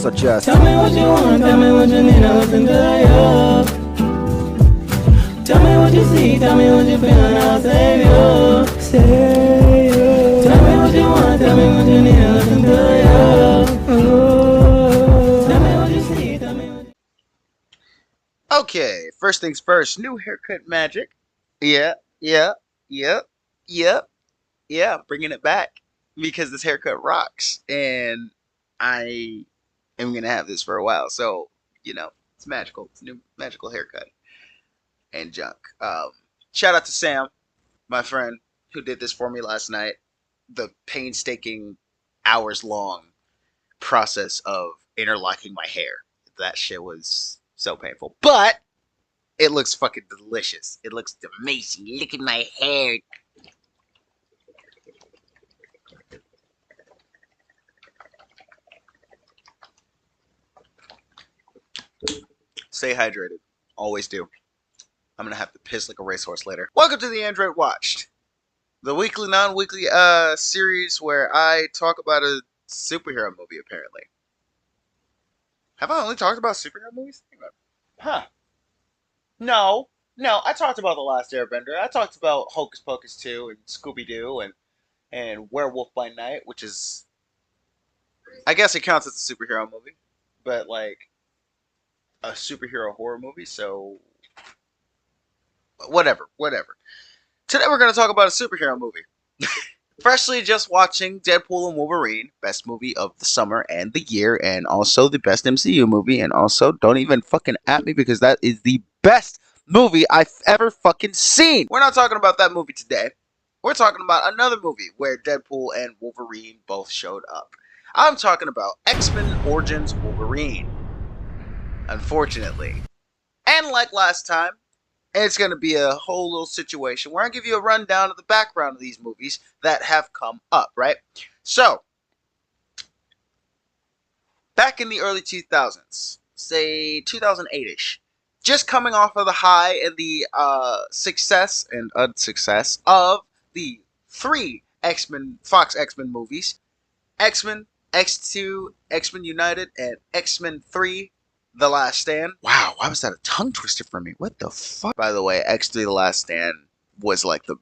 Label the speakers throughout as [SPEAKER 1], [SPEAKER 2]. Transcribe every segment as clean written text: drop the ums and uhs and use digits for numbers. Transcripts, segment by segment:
[SPEAKER 1] such as
[SPEAKER 2] Tell me what you want, tell me what you need, I'll listen to you. Tell me what you see, tell me what you feel, and I'll save you. Save you. Tell me what you want, tell me what you need, I'll listen to you. Tell me what you see, tell me what you...
[SPEAKER 3] Okay, first things first, new haircut magic. Yeah, bringing it back because this haircut rocks, and I am gonna have this for a while. So it's magical. It's a new magical haircut and junk. Shout out to Sam, my friend, who did this for me last night. The painstaking, hours long process of interlocking my hair. That shit was so painful, but it looks fucking delicious. It looks amazing. Look at my hair. Stay hydrated. Always do. I'm gonna have to piss like a racehorse later. Welcome to the Android Watched, the weekly, non-weekly series where I talk about a superhero movie. Apparently, have I only talked about superhero movies? Huh? No, no. I talked about The Last Airbender. I talked about Hocus Pocus 2 and Scooby Doo and Werewolf by Night, which is, I guess it counts as a superhero movie, but like a superhero horror movie. So whatever. Today we're going to talk about a superhero movie. Freshly just watching Deadpool and Wolverine, best movie of the summer and the year, and also the best MCU movie, and also don't even fucking at me because that is the best movie I've ever fucking seen. We're not talking about that movie today. We're talking about another movie where Deadpool and Wolverine both showed up. I'm talking about X-Men Origins Wolverine. Unfortunately. And like last time, it's going to be a whole little situation where I give you a rundown of the background of these movies that have come up, right? So, back in the early 2000s, say 2008-ish, just coming off of the high and the success and unsuccess of the three Fox X-Men movies, X-Men, X2, X-Men United, and X-Men 3, The Last Stand. Wow, why was that a tongue twister for me? What the fuck? By the way, X3 The Last Stand was like the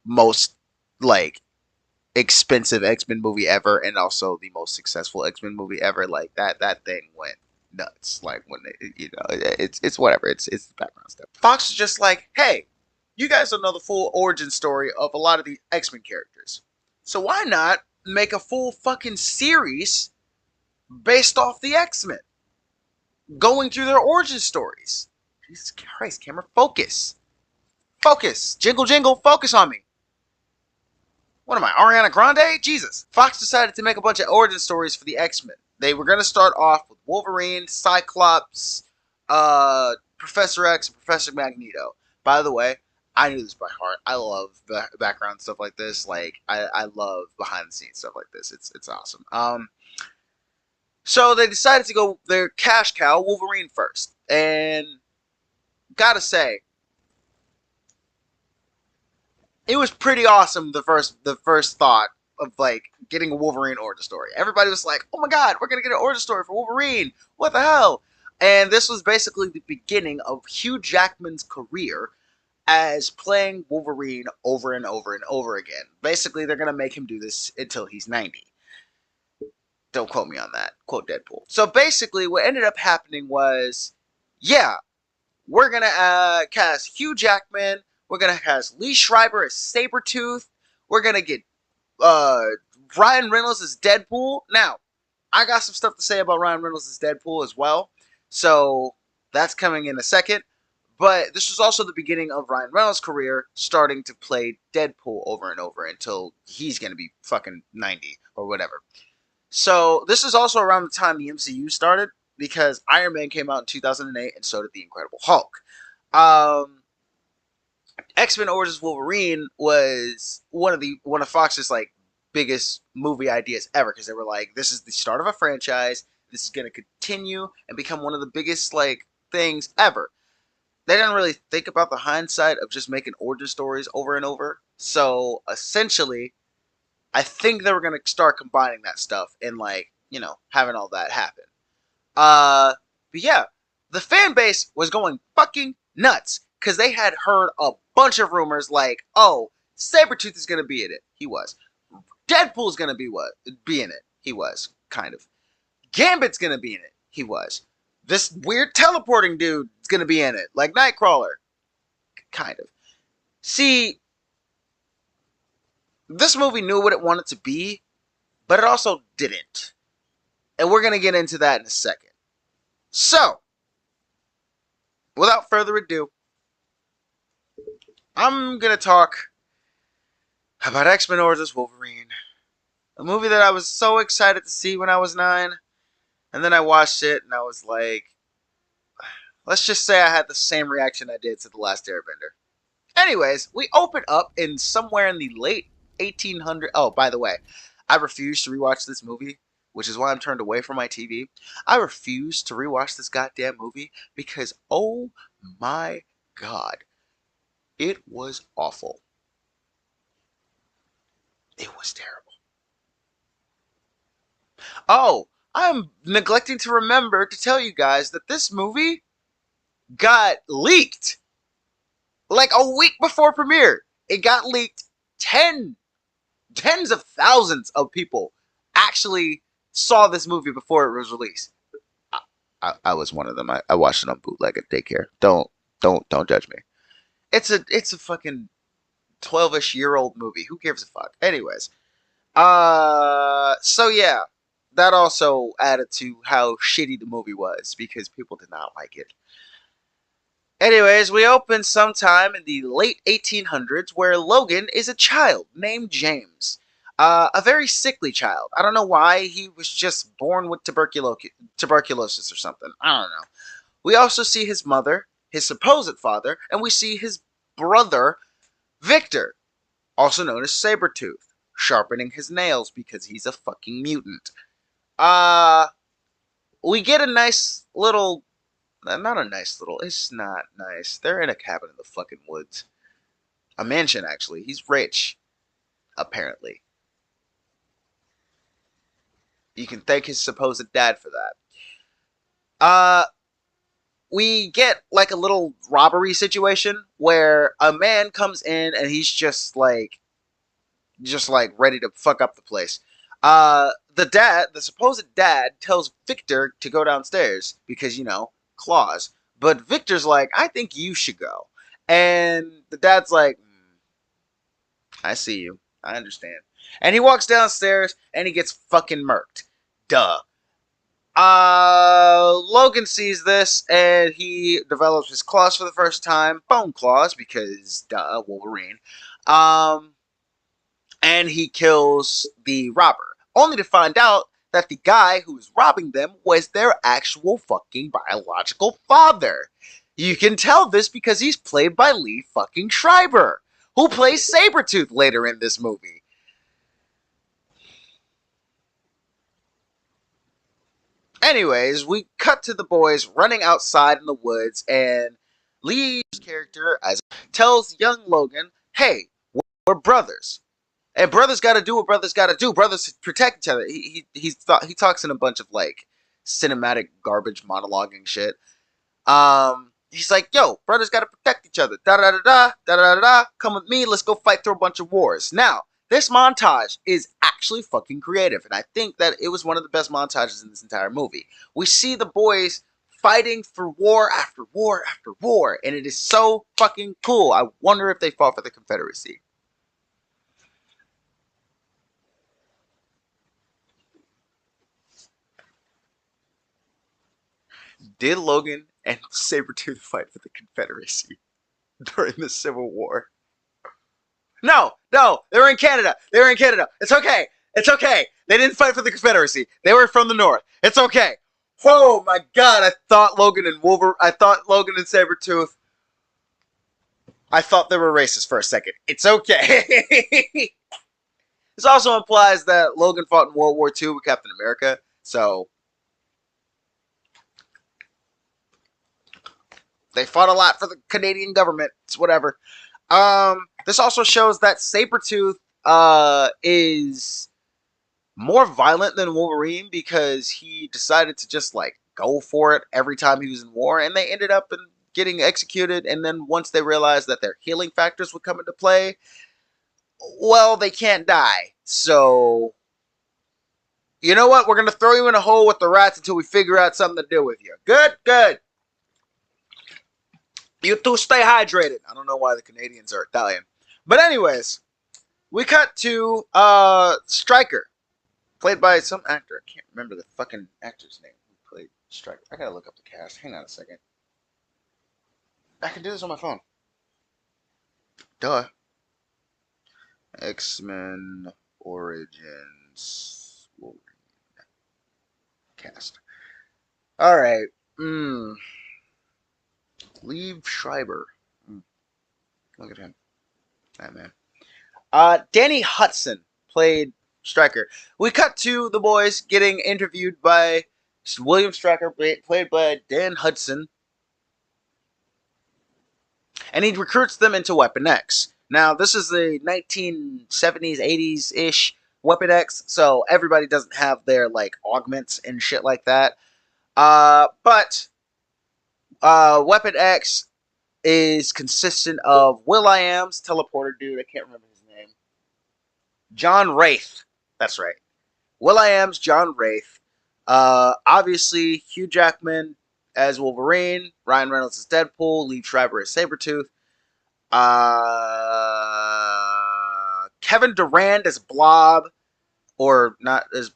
[SPEAKER 3] most like expensive X-Men movie ever, and also the most successful X-Men movie ever. Like that thing went nuts. Like when it's whatever. It's background stuff. Fox is just like, hey, you guys don't know the full origin story of a lot of the X-Men characters, so why not make a full fucking series based off the X-Men, going through their origin stories. Jesus Christ, camera, focus. Focus. Jingle, jingle, focus on me. What am I, Ariana Grande? Jesus. Fox decided to make a bunch of origin stories for the X-Men. They were going to start off with Wolverine, Cyclops, Professor X, and Professor Magneto. By the way, I knew this by heart. I love background stuff like this. Like, I love behind-the-scenes stuff like this. It's awesome. So they decided to go their cash cow, Wolverine, first. And gotta say, it was pretty awesome, the first thought of like getting a Wolverine origin story. Everybody was like, oh my god, we're gonna get an origin story for Wolverine. What the hell? And this was basically the beginning of Hugh Jackman's career as playing Wolverine over and over and over again. Basically, they're gonna make him do this until he's 90. Don't quote me on that. Quote Deadpool. So basically, what ended up happening was, yeah, we're going to cast Hugh Jackman. We're going to cast Lee Schreiber as Sabretooth. We're going to get Ryan Reynolds as Deadpool. Now, I got some stuff to say about Ryan Reynolds as Deadpool as well. So that's coming in a second. But this was also the beginning of Ryan Reynolds' career, starting to play Deadpool over and over until he's going to be fucking 90 or whatever. So this is also around the time the MCU started, because Iron Man came out in 2008, and so did the Incredible Hulk. X-Men Origins Wolverine was one of Fox's like biggest movie ideas ever, because they were like, this is the start of a franchise. This is going to continue and become one of the biggest like things ever. They didn't really think about the hindsight of just making origin stories over and over. So essentially, I think they were going to start combining that stuff and, like, having all that happen. But yeah, the fan base was going fucking nuts because they had heard a bunch of rumors like, oh, Sabretooth is gonna be in it. He was. Deadpool's gonna be in it. He was, kind of. Gambit's gonna be in it. He was. This weird teleporting dude is gonna be in it, like Nightcrawler. Kind of. See, this movie knew what it wanted to be, but it also didn't. And we're gonna get into that in a second. So, without further ado, I'm gonna talk about X-Men Origins Wolverine. A movie that I was so excited to see when I was 9. And then I watched it and I was like, let's just say I had the same reaction I did to The Last Airbender. Anyways, we open up in somewhere in the late 1800s. Oh, by the way, I refuse to rewatch this movie, which is why I'm turned away from my TV. I refuse to rewatch this goddamn movie because, oh my god, it was awful. It was terrible. Oh, I'm neglecting to remember to tell you guys that this movie got leaked like a week before premiere. It got leaked. Tens of thousands of people actually saw this movie before it was released. I was one of them. I watched it on bootleg at daycare. Don't judge me. It's a fucking 12-ish-year-old movie. Who gives a fuck? Anyways, so yeah, that also added to how shitty the movie was because people did not like it. Anyways, we open sometime in the late 1800s where Logan is a child named James. A very sickly child. I don't know why. He was just born with tuberculosis or something. I don't know. We also see his mother, his supposed father, and we see his brother, Victor, also known as Sabretooth, sharpening his nails because he's a fucking mutant. We get a nice little... Not a nice little... It's not nice. They're in a cabin in the fucking woods. A mansion, actually. He's rich. Apparently. You can thank his supposed dad for that. We get like a little robbery situation where a man comes in and he's just like ready to fuck up the place. The supposed dad, tells Victor to go downstairs because, claws. But Victor's like, I think you should go. And the dad's like, I see you. I understand. And he walks downstairs and he gets fucking murked. Duh. Logan sees this and he develops his claws for the first time. Bone claws, because duh, Wolverine. And he kills the robber. Only to find out that the guy who was robbing them was their actual fucking biological father. You can tell this because he's played by Lee fucking Schreiber, who plays Sabretooth later in this movie. Anyways, we cut to the boys running outside in the woods, and Lee's character tells young Logan, hey, we're brothers. And brothers gotta do what brothers gotta do. Brothers protect each other. He talks in a bunch of like cinematic garbage monologuing shit. He's like, yo, brothers gotta protect each other. Da da da da da da da da. Come with me, let's go fight through a bunch of wars. Now, this montage is actually fucking creative, and I think that it was one of the best montages in this entire movie. We see the boys fighting for war after war after war, and it is so fucking cool. I wonder if they fought for the Confederacy. Did Logan and Sabretooth fight for the Confederacy during the Civil War? No, they were in Canada. It's okay. They didn't fight for the Confederacy. They were from the North. It's okay. Oh my god, I thought Logan and Sabretooth, I thought they were racist for a second. It's okay. This also implies that Logan fought in World War II with Captain America, so they fought a lot for the Canadian government. It's whatever. This also shows that Sabretooth is more violent than Wolverine because he decided to just like go for it every time he was in war, and they ended up getting executed. And then once they realized that their healing factors would come into play, well, they can't die. So, you know what? We're going to throw you in a hole with the rats until we figure out something to do with you. Good? Good. You two stay hydrated. I don't know why the Canadians are Italian. But anyways, we cut to Stryker, played by some actor. I can't remember the fucking actor's name who played Stryker. I gotta look up the cast. Hang on a second. I can do this on my phone. Duh. X-Men Origins Wolverine cast. Alright. Liev Schreiber. Look at him. That man. Danny Hudson played Stryker. We cut to the boys getting interviewed by William Stryker, played by Dan Hudson. And he recruits them into Weapon X. Now, this is the 1970s, 80s-ish Weapon X, so everybody doesn't have their, like, augments and shit like that. But Weapon X is consistent of Will.i.am's teleporter dude. I can't remember his name. John Wraith. That's right. Will.i.am's John Wraith. Obviously, Hugh Jackman as Wolverine. Ryan Reynolds as Deadpool. Liev Schreiber as Sabretooth. Kevin Durand as Blob. Or not as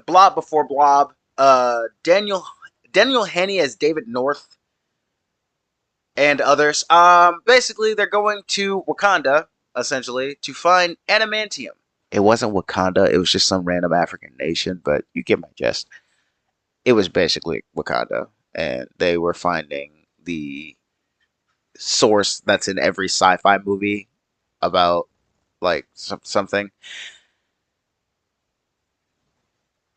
[SPEAKER 3] Blob before Blob. Daniel Henney as David North. And others. Basically, they're going to Wakanda, essentially, to find adamantium. It wasn't Wakanda, it was just some random African nation, but you get my gist. It was basically Wakanda, and they were finding the source that's in every sci-fi movie about, like, something.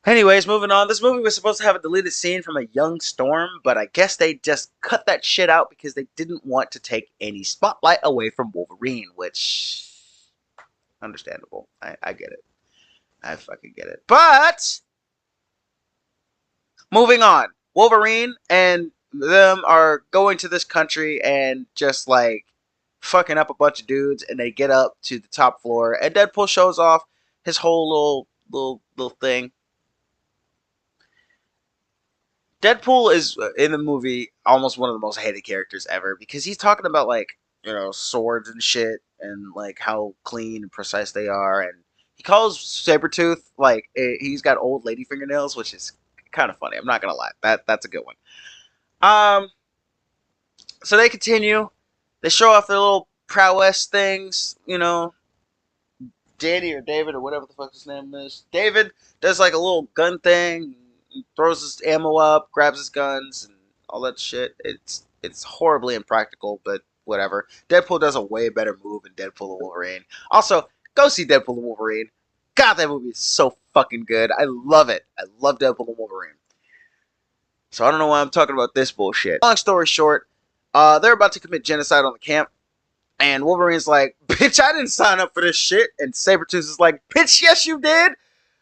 [SPEAKER 3] Anyways, moving on. This movie was supposed to have a deleted scene from a young Storm, but I guess they just cut that shit out because they didn't want to take any spotlight away from Wolverine, which... understandable. I get it. I fucking get it. But... moving on. Wolverine and them are going to this country and just, like, fucking up a bunch of dudes, and they get up to the top floor, and Deadpool shows off his whole little thing. Deadpool is, in the movie, almost one of the most hated characters ever, because he's talking about, like, you know, swords and shit, and, like, how clean and precise they are, and he calls Sabretooth, like, he's got old lady fingernails, which is kind of funny, I'm not gonna lie, that's a good one. So they continue, they show off their little prowess things, you know, Danny or David or whatever the fuck his name is. David does, like, a little gun thing, throws his ammo up, grabs his guns, and all that shit. It's horribly impractical, but whatever. Deadpool does a way better move in Deadpool and Wolverine. Also, go see Deadpool and Wolverine. God, that movie is so fucking good. I love it. I love Deadpool and Wolverine. So I don't know why I'm talking about this bullshit. Long story short, they're about to commit genocide on the camp. And Wolverine's like, bitch, I didn't sign up for this shit. And Sabretooth is like, bitch, yes you did.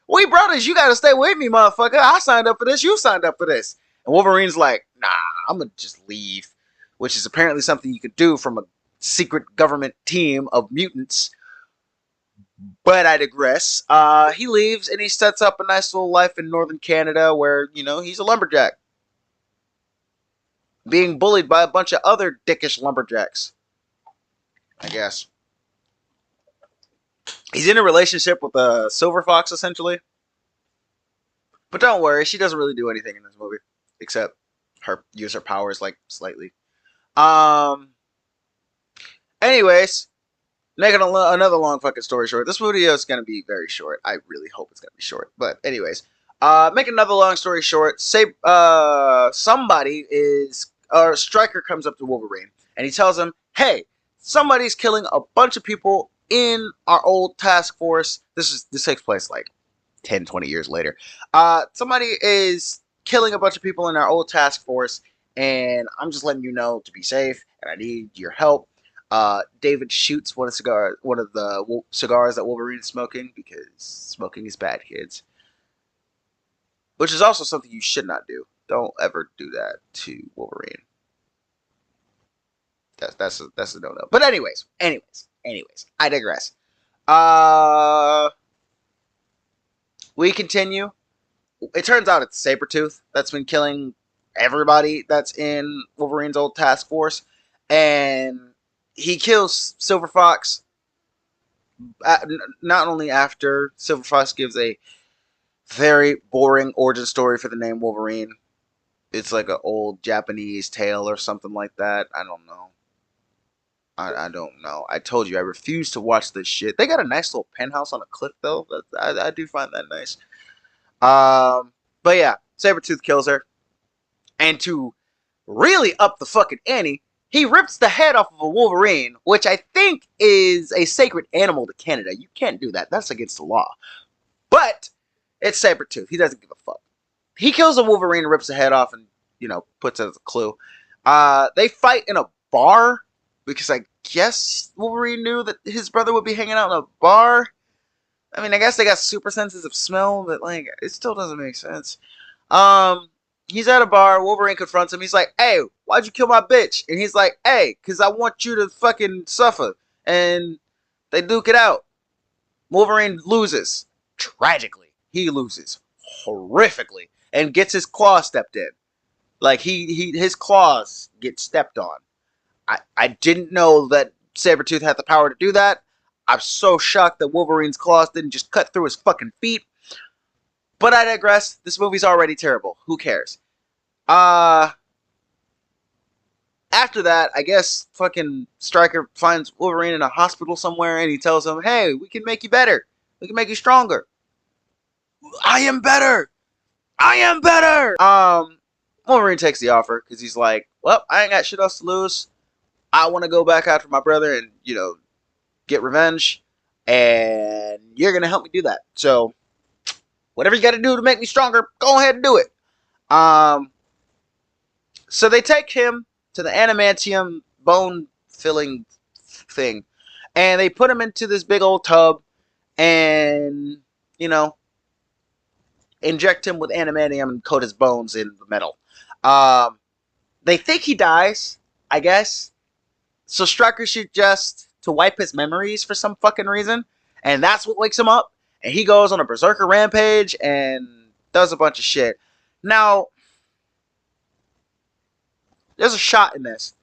[SPEAKER 3] We brothers, you gotta stay with me, motherfucker. I signed up for this, you signed up for this. And Wolverine's like, nah, I'm gonna just leave. Which is apparently something you could do from a secret government team of mutants. But I digress. He leaves and he sets up a nice little life in northern Canada where, you know, he's a lumberjack. Being bullied by a bunch of other dickish lumberjacks, I guess. He's in a relationship with a silver fox, essentially. But don't worry, she doesn't really do anything in this movie. Except use her powers, like, slightly. Anyways, making another long fucking story short. This video is going to be very short. I really hope it's going to be short. But anyways, make another long story short. Say, somebody is... Stryker comes up to Wolverine, and he tells him, hey, somebody's killing a bunch of people in our old task force. This takes place like 10, 20 years later. Somebody is killing a bunch of people in our old task force, and I'm just letting you know to be safe, and I need your help. David shoots one of the cigars that Wolverine is smoking, because smoking is bad, kids. Which is also something you should not do. Don't ever do that to Wolverine. That's a no no. But anyways, I digress. Uh, we continue. It turns out it's Sabretooth that's been killing everybody that's in Wolverine's old task force, and he kills Silver Fox. Not only after Silver Fox gives a very boring origin story for the name Wolverine. It's like an old Japanese tale or something like that. I don't know. I don't know. I told you I refuse to watch this shit. They got a nice little penthouse on a cliff though. I do find that nice. But yeah, Sabretooth kills her, and to really up the fucking ante, he rips the head off of a Wolverine, which I think is a sacred animal to Canada. You can't do that. That's against the law. But it's Sabretooth. He doesn't give a fuck. He kills a Wolverine and rips the head off and, puts it as a clue. They fight in a bar because I guess Wolverine knew that his brother would be hanging out in a bar. I mean, I guess they got super senses of smell, but, it still doesn't make sense. He's at a bar. Wolverine confronts him. He's like, hey, why'd you kill my bitch? And he's like, hey, because I want you to fucking suffer. And they duke it out. Wolverine loses. Tragically. He loses horrifically and gets his claw stepped in. Like, his claws get stepped on. I didn't know that Sabretooth had the power to do that. I'm so shocked that Wolverine's claws didn't just cut through his fucking feet. But I digress. This movie's already terrible. Who cares? After that, I guess fucking Stryker finds Wolverine in a hospital somewhere and he tells him, hey, we can make you better. We can make you stronger. I am better. I am better. Wolverine takes the offer because he's like, well, I ain't got shit else to lose. I want to go back after my brother and, get revenge. And you're going to help me do that. So, whatever you got to do to make me stronger, go ahead and do it. So they take him to the adamantium bone filling thing. And they put him into this big old tub. And, inject him with adamantium and coat his bones in the metal. They think he dies, I guess. So Stryker suggests to wipe his memories for some fucking reason. And that's what wakes him up. And he goes on a berserker rampage and does a bunch of shit. Now, there's a shot in this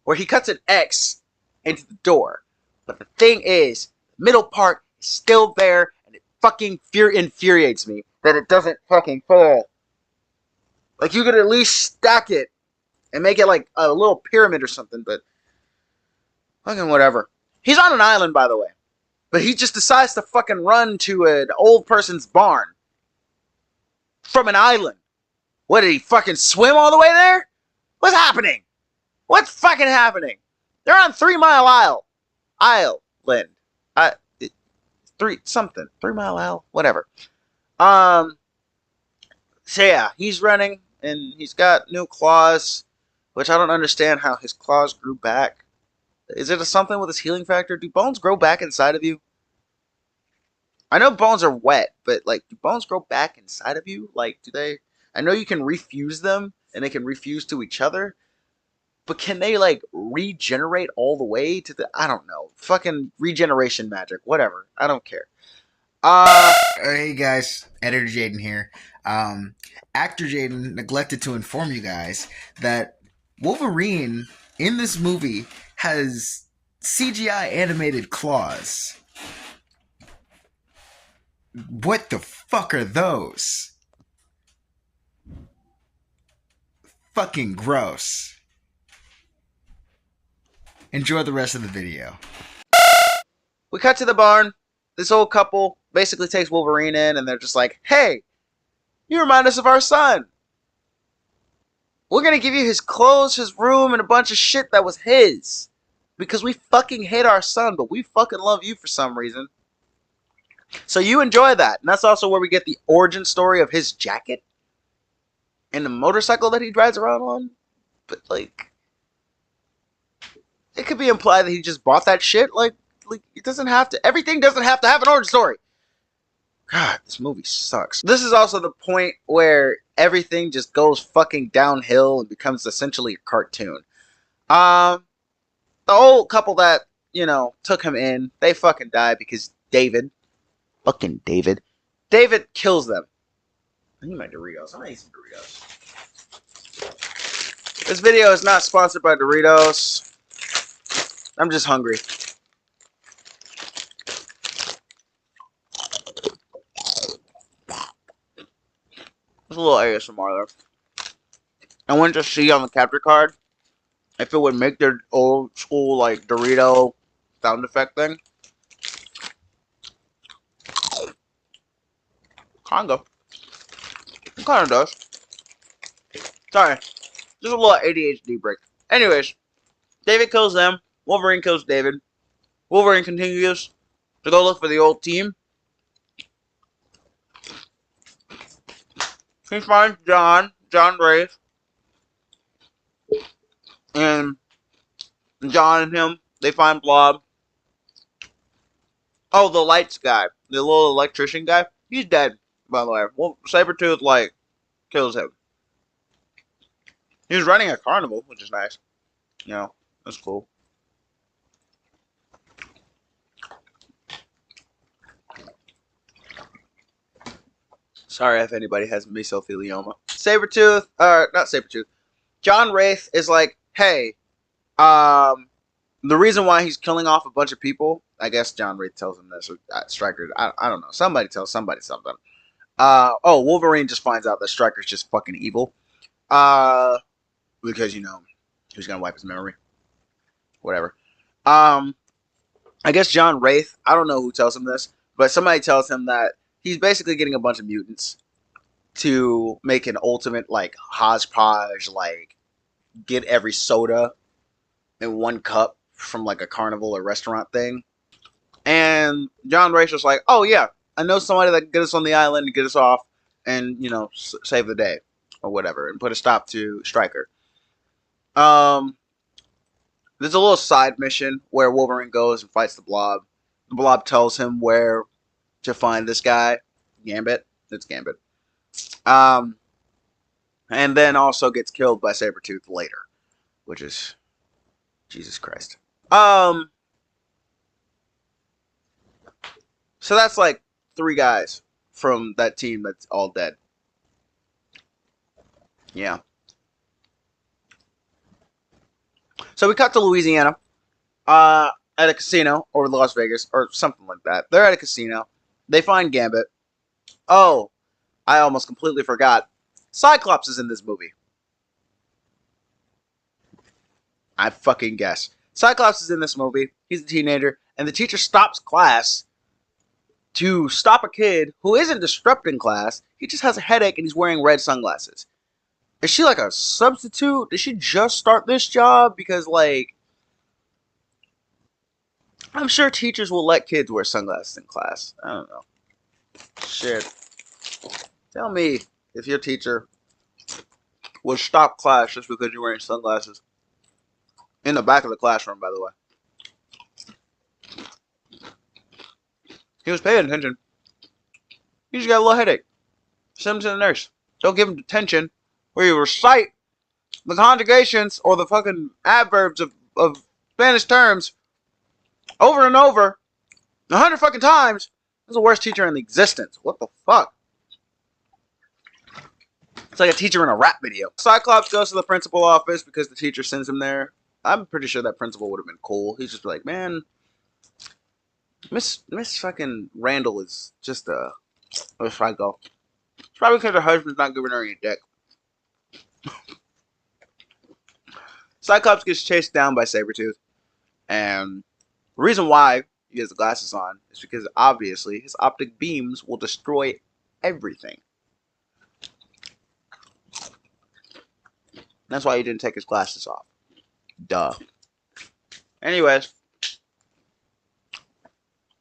[SPEAKER 3] where he cuts an X into the door. But the thing is, the middle part is still there. And it fucking infuriates me that it doesn't fucking fall. Like, you could at least stack it and make it like a little pyramid or something, but fucking whatever. He's on an island, by the way. But he just decides to fucking run to an old person's barn. From an island. What, did he fucking swim all the way there? What's happening? What's fucking happening? They're on 3 Mile Island. 3 Mile Isle? Whatever. So yeah, he's running, and he's got new claws, which I don't understand how his claws grew back. Is it something with his healing factor? Do bones grow back inside of you? I know bones are wet, but, do bones grow back inside of you? Do they? I know you can refuse them, and they can refuse to each other, but can they, regenerate all the way to the... I don't know. Fucking regeneration magic. Whatever. I don't care.
[SPEAKER 1] Hey guys, Editor Jaden here. Actor Jaden neglected to inform you guys that Wolverine in this movie has CGI animated claws. What the fuck are those? Fucking gross. Enjoy the rest of the video.
[SPEAKER 3] We cut to the barn. This old couple basically takes Wolverine in, and they're just like, hey, you remind us of our son. We're going to give you his clothes, his room, and a bunch of shit that was his. Because we fucking hate our son, but we fucking love you for some reason. So you enjoy that. And that's also where we get the origin story of his jacket. And the motorcycle that he drives around on. But, it could be implied that he just bought that shit. It doesn't have to. Everything doesn't have to have an origin story. God, this movie sucks. This is also the point where everything just goes fucking downhill and becomes essentially a cartoon. Um, the old couple that, took him in, they fucking die because David kills them. I need my Doritos. I'm gonna eat some Doritos. This video is not sponsored by Doritos. I'm just hungry. There's a little ASMR there. I wanted to see on the capture card if it would make their old school like Dorito sound effect thing. Kinda does. Sorry, just a little ADHD break. Anyways, David kills them. Wolverine kills David. Wolverine continues to go look for the old team. He finds John Wraith, and John and him, they find Blob. Oh, the lights guy, the little electrician guy, he's dead, by the way. Well, Sabretooth, kills him. He was running a carnival, which is nice. That's cool. Sorry if anybody has mesothelioma. Not Sabretooth. John Wraith is like, hey, the reason why he's killing off a bunch of people, I guess John Wraith tells him this, or Stryker, I don't know. Somebody tells somebody something. Wolverine just finds out that Stryker's just fucking evil. Because, he's gonna wipe his memory. Whatever. I guess John Wraith, I don't know who tells him this, but somebody tells him that he's basically getting a bunch of mutants to make an ultimate, hodgepodge, get every soda in one cup from, a carnival or restaurant thing. And John Wraith was like, oh, yeah, I know somebody that can get us on the island and get us off and, save the day or whatever and put a stop to Stryker. There's a little side mission where Wolverine goes and fights the Blob. The Blob tells him where to find this guy, Gambit. It's Gambit. And then also gets killed by Sabretooth later, which is Jesus Christ. So that's 3 guys from that team that's all dead. Yeah. So we cut to Louisiana, at a casino, or Las Vegas, or something like that. They're at a casino. They find Gambit. Oh, I almost completely forgot. Cyclops is in this movie. I fucking guess. Cyclops is in this movie. He's a teenager, and the teacher stops class to stop a kid who isn't disrupting class. He just has a headache and he's wearing red sunglasses. Is she a substitute? Did she just start this job? Because, I'm sure teachers will let kids wear sunglasses in class. I don't know. Shit. Tell me if your teacher would stop class just because you're wearing sunglasses. In the back of the classroom, by the way. He was paying attention. He just got a little headache. Send him to the nurse. Don't give him detention where you recite the conjugations or the fucking adverbs of Spanish terms over and over 100 fucking times. That's the worst teacher in existence. What the fuck? It's like a teacher in a rap video. Cyclops goes to the principal office because the teacher sends him there. I'm pretty sure that principal would have been cool. He's just like, man, Miss fucking Randall is just where's I go? It's probably because her husband's not giving her any dick. Cyclops gets chased down by Sabretooth, and the reason why he has the glasses on is because obviously his optic beams will destroy everything. That's why he didn't take his glasses off. Duh. Anyways,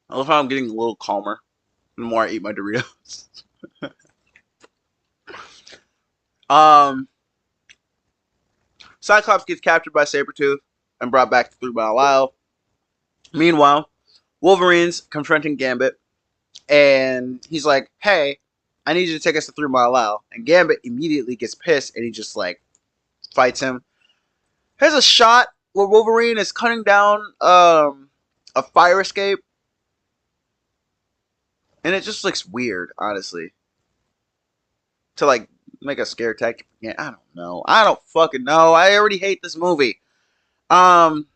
[SPEAKER 3] I love how I'm getting a little calmer the more I eat my Doritos. Cyclops gets captured by Sabretooth and brought back to 3 Mile Isle. Meanwhile, Wolverine's confronting Gambit. And he's like, "Hey, I need you to take us to 3 Mile Isle." And Gambit immediately gets pissed and he just like fights him. Here's a shot where Wolverine is cutting down a fire escape, and it just looks weird, honestly. To like make a scare tactic. Yeah, I don't know. I don't fucking know. I already hate this movie. Um.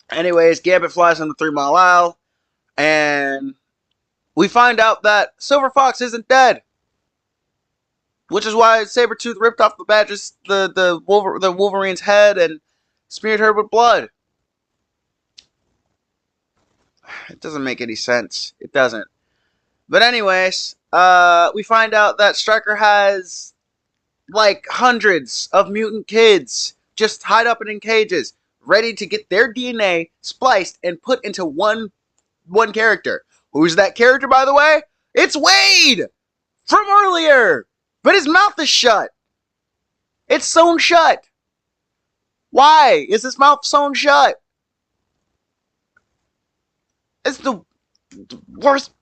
[SPEAKER 3] Anyways, Gambit flies on the 3 Mile Isle, and we find out that Silver Fox isn't dead, which is why Sabretooth ripped off the badges, the Wolverine's head and smeared her with blood. It doesn't make any sense. It doesn't. But anyways, we find out that Stryker has like hundreds of mutant kids just tied up in cages, ready to get their DNA spliced and put into one character. Who's that character, by the way? It's Wade from earlier, but his mouth is shut. It's sewn shut. Why is his mouth sewn shut? It's the worst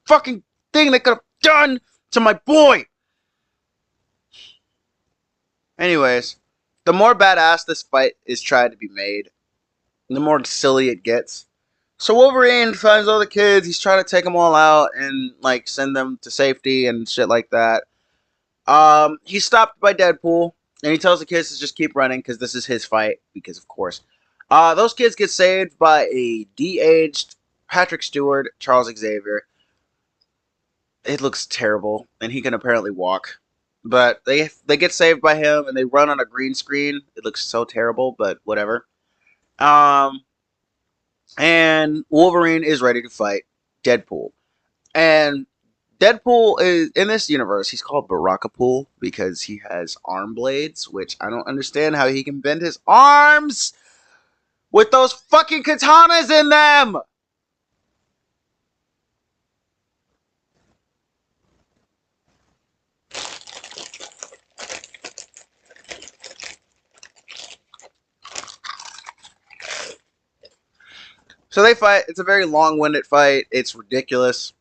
[SPEAKER 3] fucking thing they could have done to my boy. Anyways, the more badass this fight is tried to be made, the more silly it gets. So Wolverine finds all the kids. He's trying to take them all out and like send them to safety and shit like that. He's stopped by Deadpool, and he tells the kids to just keep running because this is his fight. Because of course, those kids get saved by a de-aged Patrick Stewart, Charles Xavier. It looks terrible, and he can apparently walk. But they get saved by him, and they run on a green screen. It looks so terrible, but whatever. Um, and Wolverine is ready to fight Deadpool. And Deadpool is in this universe. He's called Barakapool because he has arm blades, which I don't understand how he can bend his arms with those fucking katanas in them. So they fight. It's a very long-winded fight. It's ridiculous.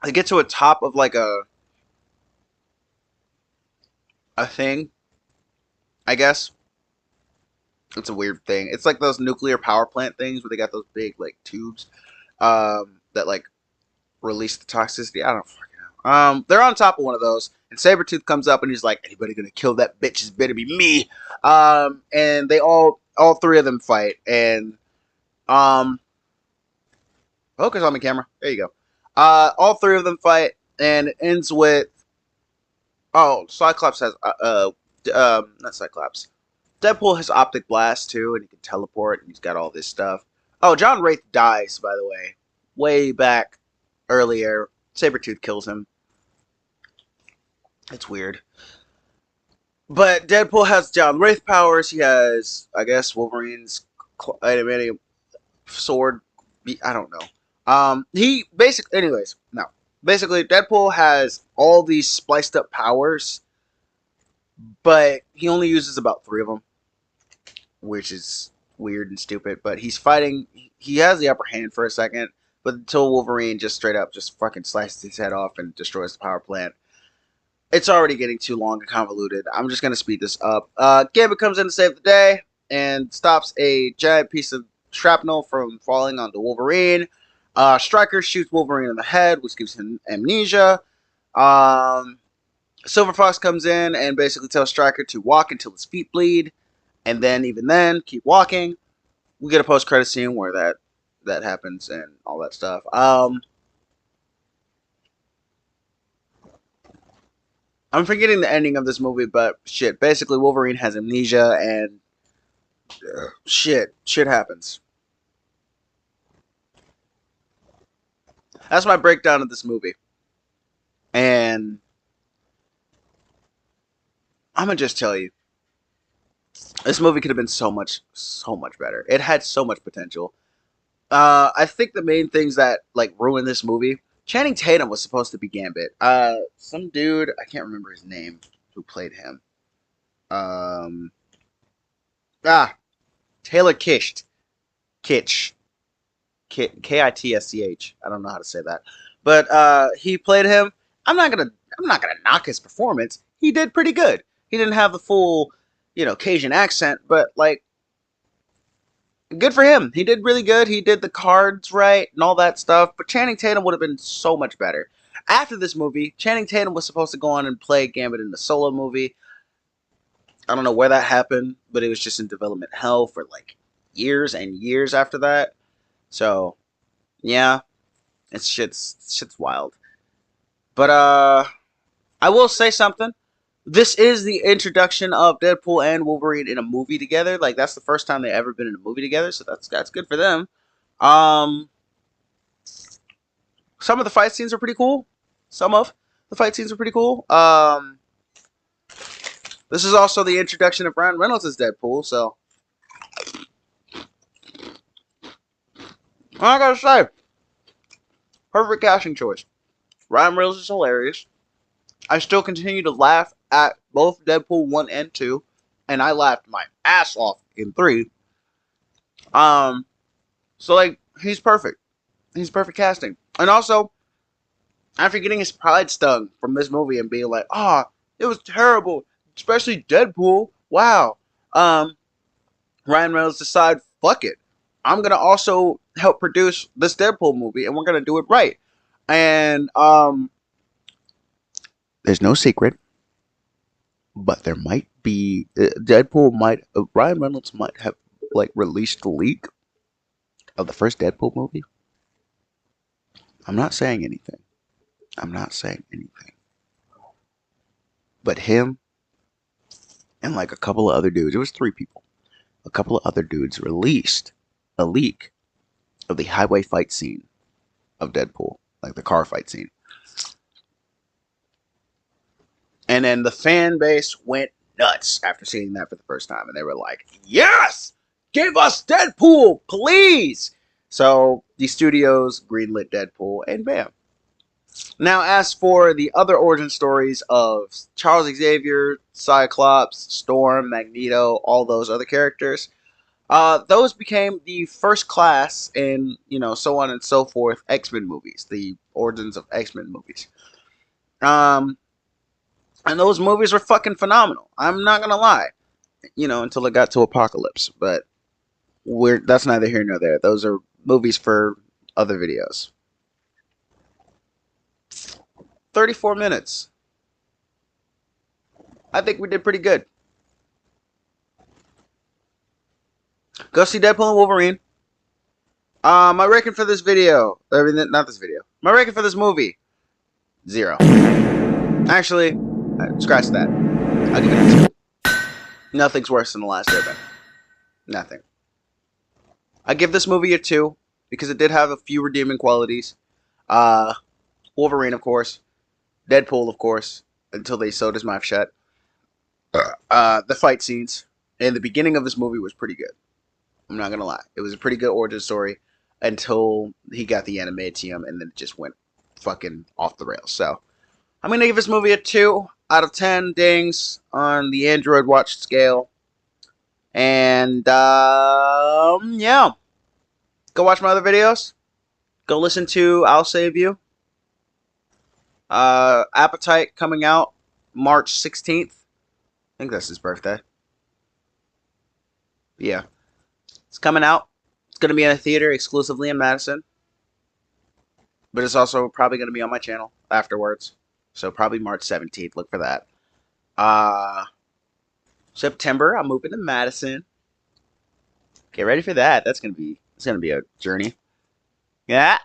[SPEAKER 3] They get to a top of like a thing, I guess. It's a weird thing. It's like those nuclear power plant things where they got those big like tubes that like release the toxicity. I don't fucking know. They're on top of one of those, and Sabretooth comes up and he's like, "Anybody gonna kill that bitch is better be me." And they all three of them fight, and focus on me, camera. There you go. All three of them fight, and it ends with Cyclops has not Cyclops. Deadpool has optic blast too, and he can teleport, and he's got all this stuff. Oh, John Wraith dies, by the way, way back earlier. Sabretooth kills him. It's weird. But Deadpool has John Wraith powers. He has, I guess, Wolverine's adamantium sword. I don't know. He basically, anyways, no. Basically, Deadpool has all these spliced up powers, but he only uses about 3 of them, which is weird and stupid. But he's fighting. He has the upper hand for a second, but until Wolverine just straight up just fucking slices his head off and destroys the power plant. It's already getting too long and convoluted. I'm just gonna speed this up. Gambit comes in to save the day and stops a giant piece of shrapnel from falling onto Wolverine. Stryker shoots Wolverine in the head, which gives him amnesia. Silver Fox comes in and basically tells Stryker to walk until his feet bleed, and then even then keep walking. We get a post-credit scene where that happens and all that stuff. I'm forgetting the ending of this movie, but shit. Basically, Wolverine has amnesia and shit happens. That's my breakdown of this movie. And I'm gonna just tell you, this movie could have been so much better. It had so much potential. I think the main things that like ruined this movie. Channing Tatum was supposed to be Gambit. Some dude, I can't remember his name, who played him. Taylor Kitsch. Kitsch. Kitsch. I don't know how to say that. but he played him. I'm not gonna knock his performance. He did pretty good. He didn't have the full, Cajun accent, but like, good for him. He did really good. He did the cards right and all that stuff. But Channing Tatum would have been so much better. After this movie, Channing Tatum was supposed to go on and play Gambit in the Solo movie. I don't know where that happened, but it was just in development hell for like years and years after that. So yeah, it's shit's wild. But I will say something. This is the introduction of Deadpool and Wolverine in a movie together. Like that's the first time they've ever been in a movie together, so that's good for them. Um, some of the fight scenes are pretty cool. Some of the fight scenes are pretty cool. This is also the introduction of Ryan Reynolds as Deadpool, so I gotta say, perfect casting choice. Ryan Reynolds is hilarious. I still continue to laugh at both Deadpool 1 and 2, and I laughed my ass off in 3. So like, he's perfect. He's perfect casting. And also, after getting his pride stung from this movie and being like, it was terrible, especially Deadpool, wow. Ryan Reynolds decided, fuck it. I'm gonna also help produce this Deadpool movie, and we're gonna do it right. And there's no secret, but there might be Ryan Reynolds might have like released the leak of the first Deadpool movie. I'm not saying anything. But him and like a couple of other dudes, it was 3 people. A couple of other dudes released a leak of the highway fight scene of Deadpool, like the car fight scene. And then the fan base went nuts after seeing that for the first time. And they were like, yes! Give us Deadpool, please! So the studios greenlit Deadpool, and bam. Now, as for the other origin stories of Charles Xavier, Cyclops, Storm, Magneto, all those other characters, those became the first class in, so on and so forth, X-Men movies, the origins of X-Men movies. And those movies were fucking phenomenal. I'm not gonna lie, until it got to Apocalypse, but that's neither here nor there. Those are movies for other videos. 34 minutes. I think we did pretty good. Go see Deadpool and Wolverine. My rating for this video, not this video. My rating for this movie, 0. Actually, scratch that. I'll give it a 2. Nothing's worse than The Last Airbender. Nothing. I give this movie a 2 because it did have a few redeeming qualities. Wolverine, of course. Deadpool, of course, until they sewed his mouth shut. The fight scenes and the beginning of this movie was pretty good. I'm not gonna lie. It was a pretty good origin story until he got the adamantium, and then it just went fucking off the rails. So I'm gonna give this movie a 2 out of 10 dings on the Android Watch scale. And yeah, go watch my other videos. Go listen to I'll Save You. Appetite coming out March 16th. I think that's his birthday. Yeah. It's coming out. It's going to be in a theater exclusively in Madison. But it's also probably going to be on my channel afterwards. So probably March 17th. Look for that. September, I'm moving to Madison. Get ready for that. It's going to be a journey. Yeah.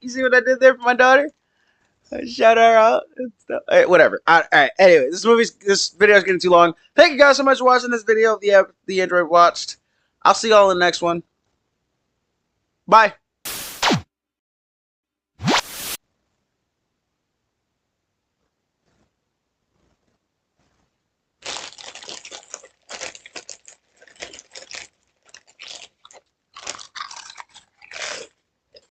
[SPEAKER 3] You see what I did there for my daughter? I shout her out and stuff. All right, whatever. All right. Anyway, this video is getting too long. Thank you guys so much for watching this video of the Android Watched. I'll see y'all in the next one. Bye.